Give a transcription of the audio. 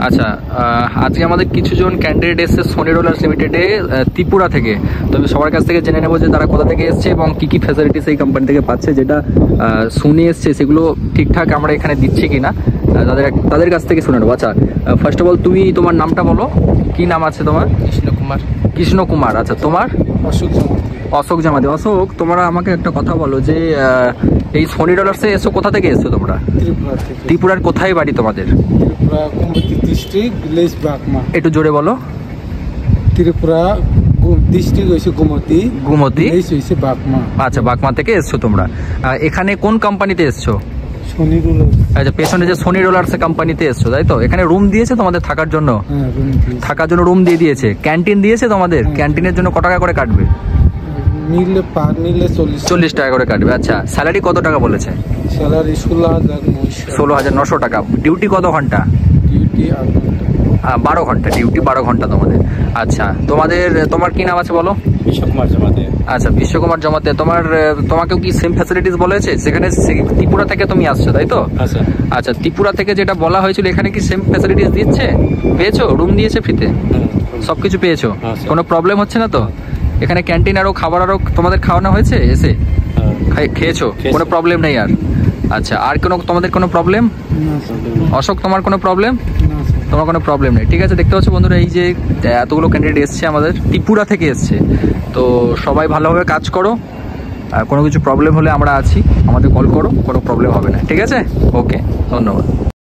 আচ্ছা, আজকে আমাদের কিছুজন ক্যান্ডিডেট এসছে সোনি রোলার্স লিমিটেডে ত্রিপুরা থেকে। তো আমি সবার কাছ থেকে জেনে নেবো যে তারা কোথা থেকে এসছে এবং কী কী ফ্যাসিলিটিস এই কোম্পানি থেকে পাচ্ছে, যেটা শুনে এসছে সেগুলো ঠিকঠাক আমরা এখানে দিচ্ছি কিনা তাদের কাছ থেকে শুনে নেবো। আচ্ছা, ফার্স্ট অফ অল তুমি তোমার নামটা বলো, কি নাম আছে তোমার? কৃষ্ণ কুমার। আচ্ছা, তোমার? অশোক জামাতি। অশোক, তোমরা আমাকে একটা কথা বলো যে এই সোনি রোলার্সে এসো, কোথা থেকে এসছো তোমরা? ত্রিপুরার কোথায় বাড়ি তোমাদের? একটু জোরে বলো। ত্রিপুরা ডিস্ট্রিক্ট হইছে গুমতি। গুমতি। বাকমা। আচ্ছা, বাকমা থেকে এসছো তোমরা। এখানে কোন কোম্পানিতে এসছো? সোনি রোলার্স। আচ্ছা, পেছনে যে সোনি রোলার্স কোম্পানিতে এসছো, তাই তো? এখানে রুম দিয়েছে তোমাদের থাকার জন্য? থাকার জন্য রুম দিয়ে দিয়েছে। ক্যান্টিন দিয়েছে তোমাদের? ক্যান্টিনের জন্য কত টাকা করে কাটবে? মিলে পার মিলে 40 টাকা করে কাটবে। আচ্ছা, স্যালারি কত টাকা বলেছে? স্যালারি 16,900 টাকা। ডিউটি কত ঘন্টা? ডিউটি 12 ঘন্টা ডিউটি, 12 ঘন্টা তোমাদের। আচ্ছা, তোমার কি নাম আছে বলো? বিশ্বকুমার জমাতে। আচ্ছা, বিশ্বকুমার জমাতে। তোমাকেও কি সেম ফ্যাসিলিটিস বলা হয়েছে? সেখানে ত্রিপুরা থেকে তুমি আসছো, তাই তো? আচ্ছা, ত্রিপুরা থেকে যেটা বলা হয়েছিল এখানে কি সেম ফ্যাসিলিটিস দিচ্ছে? পেয়েছো? রুম দিয়েছে ফ্রিতে? সবকিছু পেয়েছো? কোনো প্রবলেম হচ্ছে না তো? এখানে ক্যান্টিন আরো খাবার আরো তোমাদের খাওয়ানো হয়েছে? এসে খেয়েছো? কোনো প্রবলেম নেই আর? আচ্ছা, আর তোমাদের কোনো প্রবলেম? অশোক, তোমার কোনো প্রবলেম? তোমার কোনো প্রবলেম নেই। ঠিক আছে, দেখতে পাচ্ছ বন্ধুরা, এই যে এতগুলো ক্যান্ডিডেট এসছে আমাদের ত্রিপুরা থেকে এসছে। তো সবাই ভালোভাবে কাজ করো, আর কোনো কিছু প্রবলেম হলে আমরা আছি, আমাদের কল করো, কোনো প্রবলেম হবে না। ঠিক আছে? ওকে, ধন্যবাদ।